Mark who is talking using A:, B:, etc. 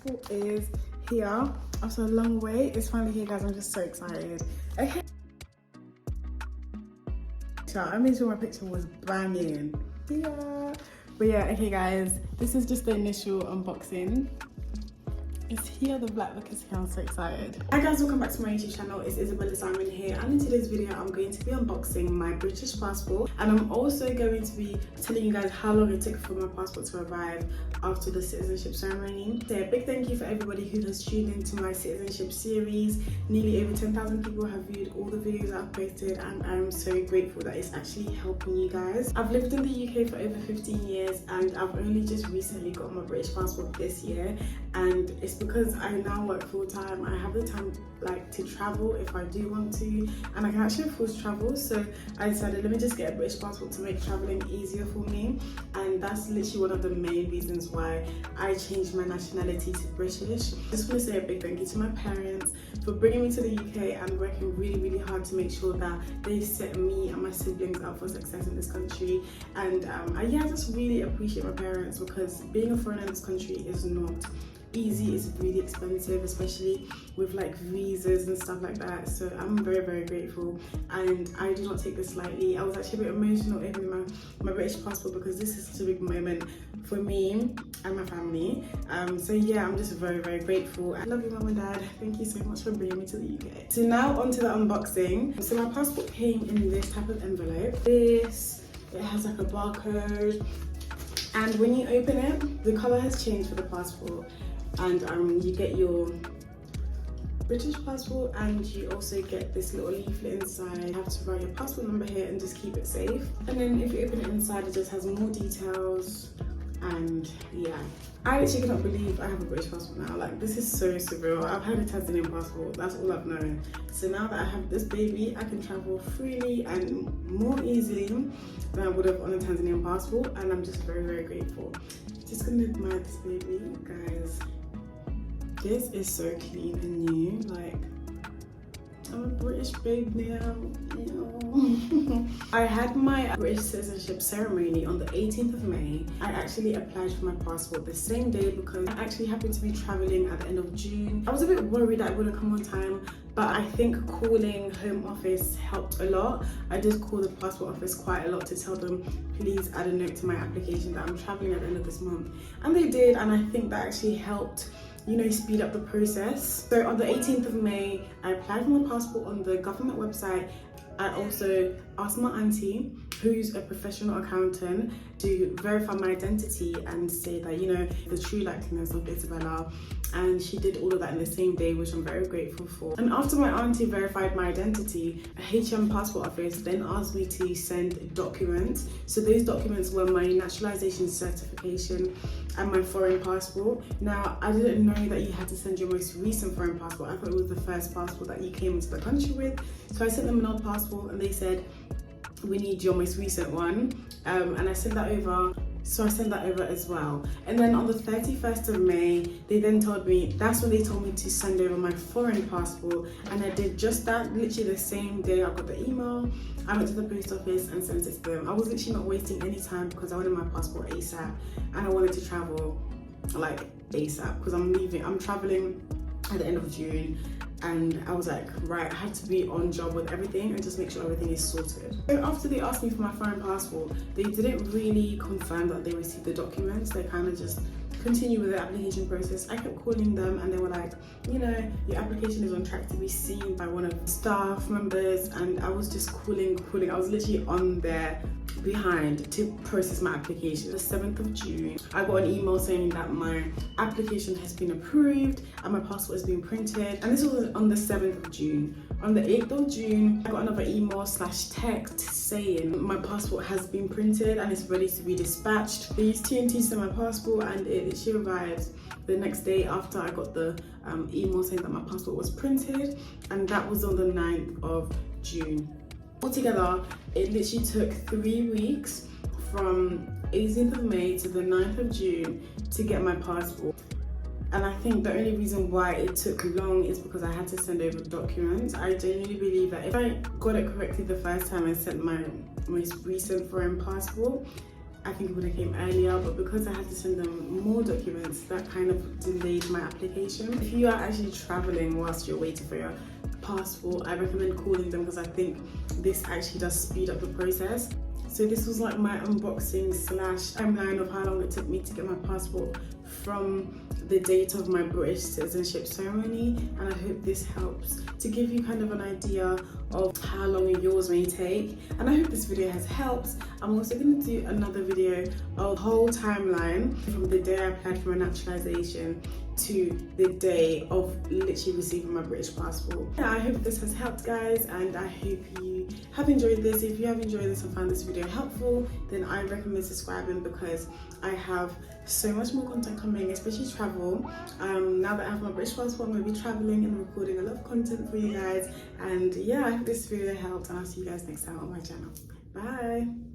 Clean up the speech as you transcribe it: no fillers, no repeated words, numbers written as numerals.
A: passport is here after a long wait. It's finally here, guys. I'm just so excited. Okay. I made sure my picture was banging. Yeah. But yeah, okay guys, this is just the initial unboxing. It's here, the black book is here. I'm so excited. Hi guys, welcome back to my YouTube channel. It's Isabella Simon here, and in today's video I'm going to be unboxing my British passport, and I'm also going to be telling you guys how long it took for my passport to arrive after the citizenship ceremony. So a big thank you for everybody who has tuned into my citizenship series. Nearly over 10,000 people have viewed all the videos I've posted, and I'm so grateful that it's actually helping you guys. I've lived in the UK for over 15 years and I've only just recently got my British passport this year, and it's because I now work full-time. I have the time to travel if I do want to, and I can actually afford to travel, so I decided let me just get a British passport to make traveling easier for me. And that's literally one of the main reasons why I changed my nationality to British. Just want to say a big thank you to my parents for bringing me to the UK and working really hard to make sure that they set me and my siblings up for success in this country. And I just really appreciate my parents, because being a foreigner in this country is not easy. It's really expensive, especially with visas and stuff like that. So I'm very grateful, and I do not take this lightly. I was actually a bit emotional opening my British passport, because this is such a big moment for me and my family. So yeah, I'm just very grateful. I love you, mum and dad. Thank you so much for bringing me to the UK. So now on to the unboxing. So my passport came in this type of envelope. It has like a barcode, and when you open it, the color has changed for the passport. And you get your British passport, and you also get this little leaflet inside. You have to write your passport number here and just keep it safe. And then if you open it inside, it just has more details. And yeah, I actually cannot believe I have a British passport now. This is so surreal. I've had a Tanzanian passport, that's all I've known. So now that I have this baby, I can travel freely and more easily than I would have on a Tanzanian passport, and I'm just very grateful. Just gonna admire this baby, guys. This is so clean and new. I'm a British babe now. I had my British citizenship ceremony on the 18th of May. I actually applied for my passport the same day because I actually happened to be traveling at the end of June. I was a bit worried that it wouldn't come on time, but I think calling Home Office helped a lot. I did call the passport office quite a lot to tell them, please add a note to my application that I'm traveling at the end of this month. And they did, and I think that actually helped speed up the process. So on the 18th of May, I applied for my passport on the government website. I also asked my auntie, who's a professional accountant, to verify my identity and say that, the true likeness of Isabella. And she did all of that in the same day, which I'm very grateful for. And after my auntie verified my identity, a HM passport office then asked me to send documents. So those documents were my naturalisation certification and my foreign passport. Now, I didn't know that you had to send your most recent foreign passport. I thought it was the first passport that you came into the country with. So I sent them an old passport, and they said, we need your most recent one. And I sent that over. So I sent that over as well. And then on the 31st of May, they then told me, that's when they told me to send over my foreign passport. And I did just that, literally the same day I got the email. I went to the post office and sent it to them. I was literally not wasting any time, because I wanted my passport ASAP. And I wanted to travel ASAP, because I'm traveling at the end of June. And I was like, right, I have to be on job with everything and just make sure everything is sorted. So after they asked me for my foreign passport, they didn't really confirm that they received the documents. They kind of just continued with the application process. I kept calling them, and they were like, your application is on track to be seen by one of the staff members. And I was just calling. I was literally on there behind to process my application. The 7th of June, I got an email saying that my application has been approved and my passport is being printed. And this was on the 7th of June. On the 8th of June, I got another email / text saying my passport has been printed and it's ready to be dispatched. They used TNT to send my passport, and she arrived the next day after I got the email saying that my passport was printed, and that was on the 9th of June. Altogether, it literally took 3 weeks from 18th of May to the 9th of June to get my passport. And I think the only reason why it took long is because I had to send over documents. I genuinely believe that if I got it correctly the first time I sent my most recent foreign passport, I think it would have came earlier, but because I had to send them more documents, that kind of delayed my application. If you are actually traveling whilst you're waiting for your passport, I recommend calling them because I think this actually does speed up the process. So this was like my unboxing / timeline of how long it took me to get my passport from the date of my British citizenship ceremony, and I hope this helps to give you kind of an idea of how long yours may take. And I hope this video has helped. I'm also going to do another video of the whole timeline from the day I applied for my naturalisation to the day of literally receiving my British passport. Yeah, I hope this has helped, guys, and I hope you have enjoyed this. If you have enjoyed this and found this video helpful, then I recommend subscribing because I have so much more content coming, especially travel. Now that I have my British passport, I'm going to be traveling and recording a lot of content for you guys. And yeah, I hope this video helped, and I'll see you guys next time on my channel. Bye.